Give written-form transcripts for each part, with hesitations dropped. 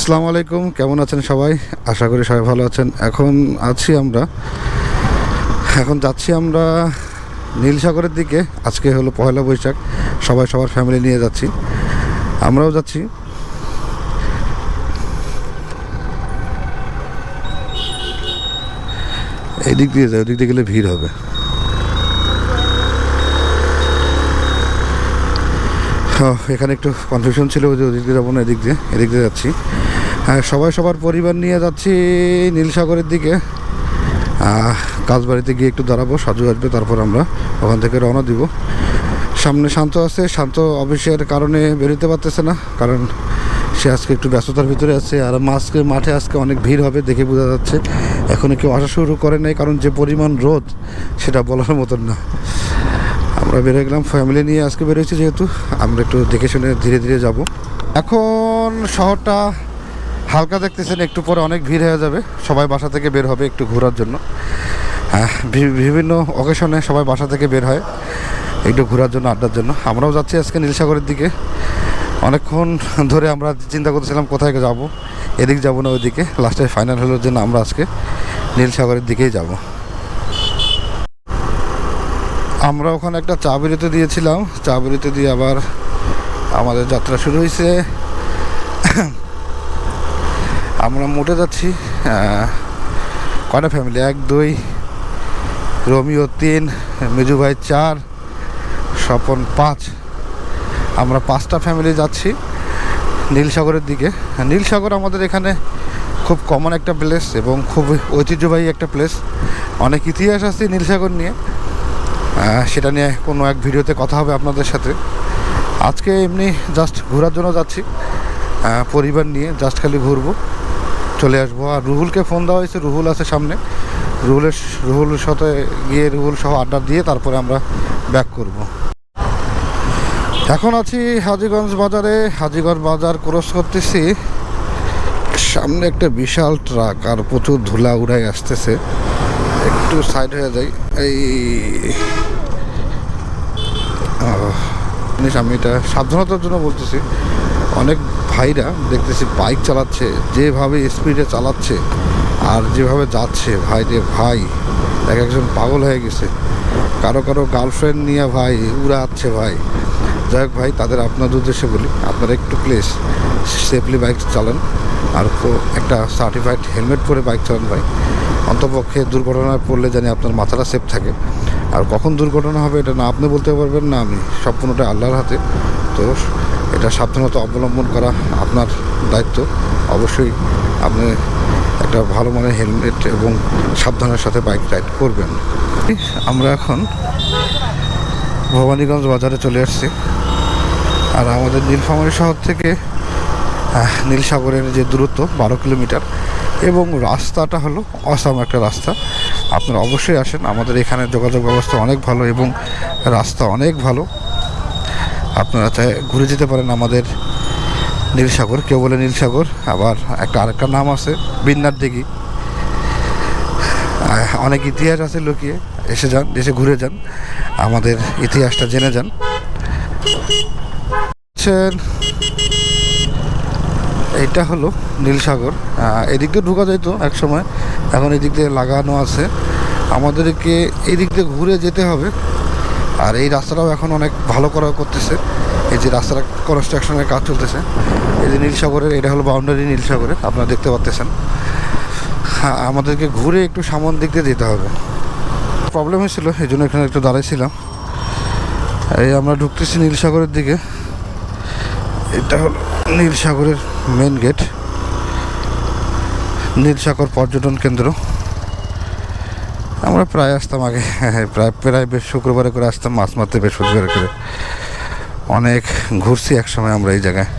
আসসালামু আলাইকুম, কেমন আছেন সবাই? আশা করি সবাই ভালো আছেন। এখন যাচ্ছি আমরা নীলসাগরের দিকে। আজকে হলো পয়লা বৈশাখ, সবাই সবার ফ্যামিলি নিয়ে যাচ্ছি, আমরাও যাচ্ছি। এই দিক দিয়ে যাই, ওদিক দিয়ে গেলে ভিড় হবে। এখানে একটু কনফিউশন ছিল যে ওদিক দিয়ে যাবো না, এদিক দিয়ে যাচ্ছি। হ্যাঁ, সবাই সবার পরিবার নিয়ে যাচ্ছি নীলসাগরের দিকে। কাজবাড়িতে গিয়ে একটু দাঁড়াবো, সাজু আসবে, তারপর আমরা ওখান থেকে রওনা দিব। সামনে শান্ত আছে, শান্ত অফিসের কারণে বেরোতে পারতেছে না, কারণ সে আজকে একটু ব্যস্ততার ভিতরে আছে। আর মাঠে আজকে অনেক ভিড় হবে দেখে বোঝা যাচ্ছে। এখনও কেউ আসা শুরু করে নাই, কারণ যে পরিমাণ রোদ সেটা বলার মতন না। আমরা বেরোয় গেলাম ফ্যামিলি নিয়ে, আজকে বেরোচ্ছি যেহেতু, আমরা একটু দেখে শুনে ধীরে ধীরে যাব। এখন শহরটা হালকা দেখতেছেন, একটু পরে অনেক ভিড় হয়ে যাবে। সবাই বাসা থেকে বের হবে একটু ঘোরার জন্য। বিভিন্ন অকেশনে সবাই বাসা থেকে বের হয় একটু ঘোরার জন্য, আড্ডার জন্য। আমরাও যাচ্ছি আজকে নীলসাগরের দিকে। অনেকক্ষণ ধরে আমরা চিন্তা করতেছিলাম কোথায় যাব, এদিক যাব না ওইদিকে। লাস্টে ফাইনাল হলো যে না, আমরা আজকে নীলসাগরের দিকেই যাব। আমরা ওখানে একটা চা বিরতি দিয়েছিলাম, চা বিরতি দিয়ে আবার আমাদের যাত্রা শুরু হয়েছে। আমরা মোটে যাচ্ছি কয়টা ফ্যামিলি, 1, 2, রোমিও 3, মেজু ভাই 4, স্বপন 5। আমরা 5টা ফ্যামিলি যাচ্ছি নীলসাগরের দিকে। নীলসাগর আমাদের এখানে খুব কমন একটা প্লেস এবং খুব ঐতিহ্যবাহী একটা প্লেস। অনেক ইতিহাস আছে নীলসাগর নিয়ে, সেটা নিয়ে কোনো এক ভিডিওতে কথা হবে আপনাদের সাথে। আজকে এমনি জাস্ট ঘোরার জন্য যাচ্ছি, পরিবার নিয়ে জাস্ট খালি ঘুরবো, চলে আসবো। আর রুহুলকে ফোন দেওয়া হয়েছে, রুহুল আছে সামনে। রুহুলের সাথে গিয়ে রুহুল সহ আড্ডা দিয়ে তারপরে আমরা ব্যাক করব। এখন আছি হাজীগঞ্জ বাজারে। হাজীগঞ্জ বাজার ক্রস করতেছি, সামনে একটা বিশাল ট্রাক আর প্রচুর ধুলা উড়াই আসতেছে। একটু সাইড হয়ে যাই। আমি এটা সাবধানতার জন্য বলতেছি। অনেক ভাইরা দেখতেছি বাইক চালাচ্ছে, যেভাবে স্পিডে চালাচ্ছে আর যেভাবে যাচ্ছে, ভাই রে ভাই, এক একজন পাগল হয়ে গেছে। কারো গার্লফ্রেন্ড নিয়ে ভাই উড়াচ্ছে ভাই। যাই হোক ভাই, তাদের আপনাদের উদ্দেশ্যে বলি, আপনারা একটু প্লিজ সেফলি বাইক চালান, আর একটা সার্টিফাইড হেলমেট পরে বাইক চালান ভাই। অন্তপক্ষে দুর্ঘটনায় পড়লে জানি আপনার মাথাটা সেফ থাকে। আর কখন দুর্ঘটনা হবে এটা না আপনি বলতে পারবেন, না আমি, সম্পূর্ণটা আল্লাহর হাতে। তো এটা সাবধানতা অবলম্বন করা আপনার দায়িত্ব। অবশ্যই আপনি একটা ভালো মানের হেলমেট এবং সাবধানের সাথে বাইক রাইড করবেন। আমরা এখন ভবানীগঞ্জ বাজারে চলে আসছি। আর আমাদের নীলফামারী শহর থেকে নীলসাগরের যে দূরত্ব 12 কিলোমিটার, এবং রাস্তাটা হলো অসাম একটা রাস্তা। আপনারা অবশ্যই আসেন, আমাদের এখানে যোগাযোগ ব্যবস্থা অনেক ভালো এবং রাস্তা অনেক ভালো। আপনারা চাই ঘুরে যেতে পারেন আমাদের নীলসাগর। কেউ বলে নীলসাগর, আবার আরেকটা নাম আছে বিন্নার দিঘি। অনেক ইতিহাস আছে লুকিয়ে। এসে ঘুরে যান, আমাদের ইতিহাসটা জেনে যান। এটা হলো নীলসাগর। এদিক দিয়ে ঢোকা যাইতো এক সময়, এখন এদিক দিয়ে লাগানো আছে। আমাদেরকে এই দিক দিয়ে ঘুরে যেতে হবে। আর এই রাস্তাটাও এখন অনেক ভালো করতেছে। এই যে রাস্তাটা কনস্ট্রাকশনের কাজ চলতেছে। এই যে নীলসাগরের, এটা হলো বাউন্ডারি নীলসাগরের, আপনারা দেখতে পাচ্ছেন। হ্যাঁ, আমাদেরকে ঘুরে একটু সামন দিক দিয়ে যেতে হবে। প্রবলেম হয়েছিল, এই জন্য এখানে একটু দাঁড়াইছিলাম। এই আমরা ঢুকতেছি নীলসাগরের দিকে। এটা হলো নীলসাগরের মেন গেট, নীলসাগর পর্যটন কেন্দ্র। আমরা প্রায় আসতাম আগে, প্রায় বেশ শুক্রবারে করে আসতাম, মাছ মারতে বৃহস্পতিবার করে। অনেক ঘুরছি এক সময় আমরা এই জায়গায়।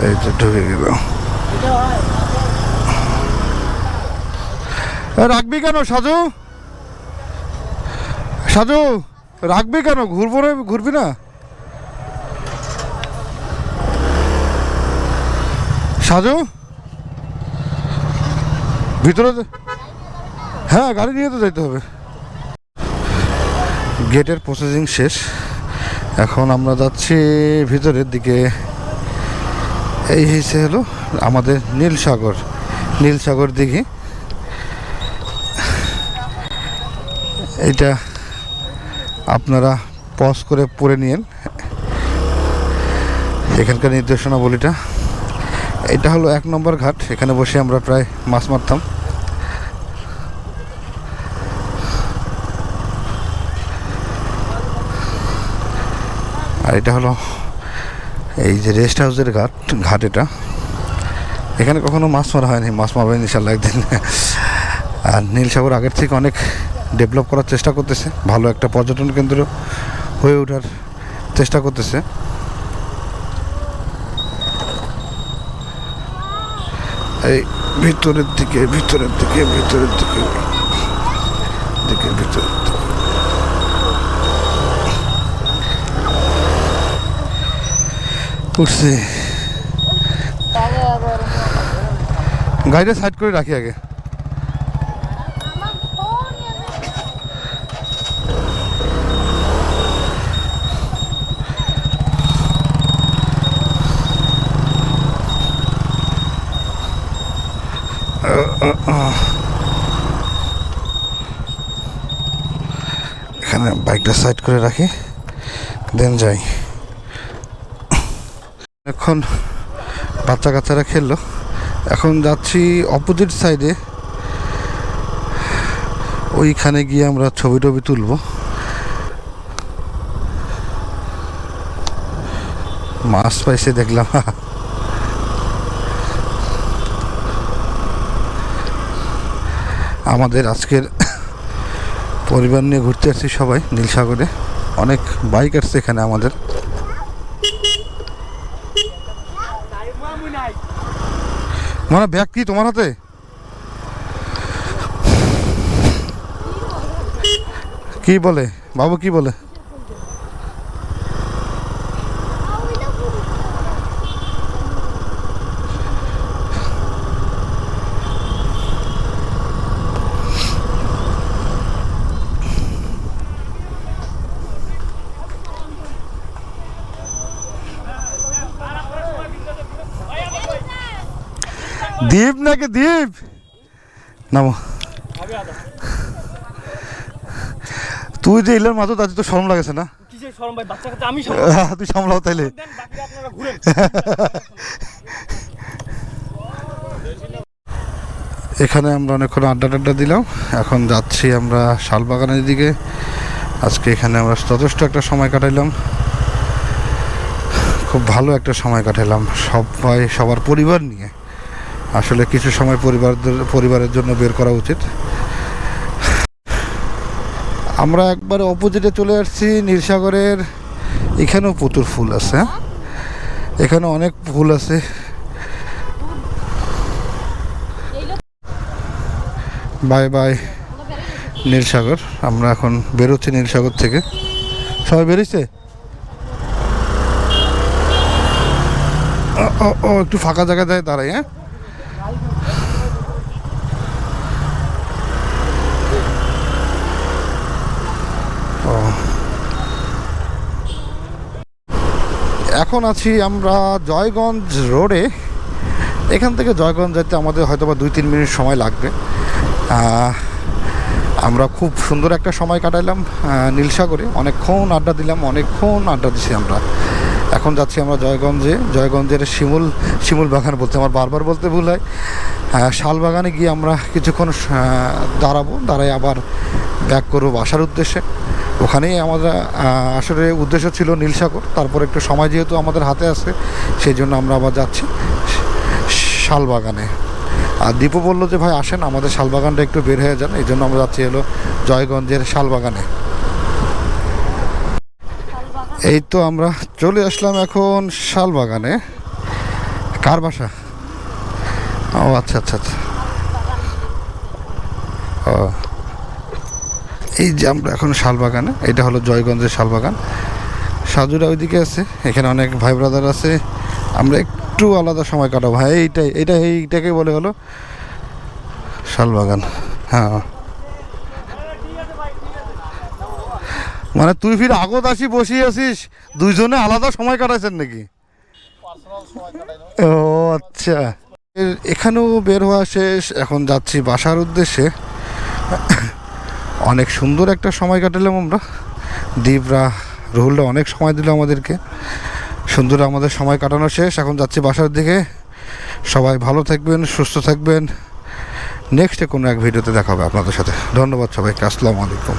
এই তো ঢুকে গেল। রাখবি কেন সাজু? সাজু রাখবি কেন? ঘুরবো না, ঘুরবি না? সাজু ভিতরে, হ্যাঁ গাড়ি নিয়ে তো যাইতে হবে। গেটের প্রসেসিং শেষ, এখন আমরা যাচ্ছি ভিতরের দিকে। এই হয়েছে হলো আমাদের নীলসাগর দিঘি। এটা আপনারা পজ করে পড়ে নিন এখানকার নির্দেশনাবলীটা। এটা হলো 1 নম্বর ঘাট, এখানে বসে আমরা প্রায় মাছ মারতাম। আর এটা হলো এই যে রেস্ট হাউসের ঘাট এটা। এখানে কখনো মাছ মারা হয়নি, মাছ মারবেন ইনশাল্লাহ একদিন। আর নীলসাগর আগের থেকে অনেক ডেভেলপ করার চেষ্টা করতেছে, ভালো একটা পর্যটন কেন্দ্র হয়ে ওঠার চেষ্টা করতেছে। এই ভিতরের দিকে উঠছে। গাড়িটা সাইড করে রাখি আগে। এখানে বাইকটা সাইড করে রাখি, দেন যাই। এখন বাচ্চা কাচ্চারা খেললো, এখন যাচ্ছি অপোজিট সাইডে, ওইখানে গিয়ে আমরা ছবি টবি তুলবো। মাছ পাইছে দেখলাম। আমাদের আজকের পরিবার নিয়ে ঘুরতে আসছি সবাই নীলসাগরে, অনেক বাইক আসছে এখানে আমাদের। মানে ব্যাগ কি তোমার হাতে? কি বলে বাবু, কি বলে? দ্বীপ নাকি দ্বীপ? নামো। তুই যে ইলার মাঝে তাতে তো শরম লাগেছে না? তুই সামলাও তাইলে। এখানে আমরা অনেকক্ষণ আড্ডা দিলাম, এখন যাচ্ছি আমরা শালবাগানের দিকে। আজকে এখানে আমরা যথেষ্ট একটা সময় কাটাইলাম, খুব ভালো একটা সময় কাটালাম সবাই, সবার পরিবার নিয়ে। আসলে কিছু সময় পরিবারের জন্য বের করা উচিত। আমরা একবারে অপোজিটে চলে আসছি নীলসাগরের। এখানেও প্রচুর ফুল আছে, এখানে অনেক ফুল আছে। Bye bye Nilsagar. আমরা এখন বেরোচ্ছি নীলসাগর থেকে। সবাই বেরিয়েছে? ও একটু ফাঁকা জায়গায় যায় দাঁড়াই। হ্যাঁ, এখন আছি আমরা জয়গঞ্জ রোডে। এখান থেকে জয়গঞ্জ যেতে আমাদের হয়তো বা 2-3 মিনিট সময় লাগবে। আমরা খুব সুন্দর একটা সময় কাটাইলাম নীলসাগরে, অনেকক্ষণ আড্ডা দিছি আমরা। এখন যাচ্ছি আমরা জয়গঞ্জের শিমুল বাগান বলতে আমার বারবার বলতে ভুল হয়। শাল বাগানে গিয়ে আমরা কিছুক্ষণ দাঁড়াই আবার ব্যাক করবো বাসার উদ্দেশ্যে। ওখানেই আমাদের আসলে উদ্দেশ্য ছিল নীলসাগর, তারপর একটু সময় যেহেতু আমাদের হাতে আছে সেই জন্য আমরা আবার যাচ্ছি শালবাগানে। আর দীপু বললো যে ভাই আসেন আমাদের শালবাগানটা একটু বের হয়ে যান, এই জন্য আমরা যাচ্ছি হলো জয়গঞ্জের শালবাগানে। এই তো আমরা চলে আসলাম এখন শালবাগানে। কার বাসা? ও আচ্ছা। ও এই যে আমরা এখন শালবাগানে, এটা হলো জয়গঞ্জের শালবাগান। সাজুরা ওইদিকে আছে, এখানে অনেক ভাই ব্রাদার আছে। আমরা একটু আলাদা সময় কাটাবো। হ্যাঁ এইটাকে বলে হলো শালবাগান। হ্যাঁ, মানে তুই ফির আগত আসি বসি আছিস, দুইজনে আলাদা সময় কাটাইছেন নাকি? ও আচ্ছা। এখানেও বের হওয়া শেষ, এখন যাচ্ছি বাসার উদ্দেশ্যে। অনেক সুন্দর একটা সময় কাটালাম আমরা। দীপরা রুহুলরা অনেক সময় দিল আমাদেরকে, সুন্দর আমাদের সময় কাটানো শেষ। এখন যাচ্ছি বাসার দিকে। সবাই ভালো থাকবেন, সুস্থ থাকবেন। নেক্সটে কোনো এক ভিডিওতে দেখা হবে আপনাদের সাথে। ধন্যবাদ সবাইকে। আসসালামু আলাইকুম।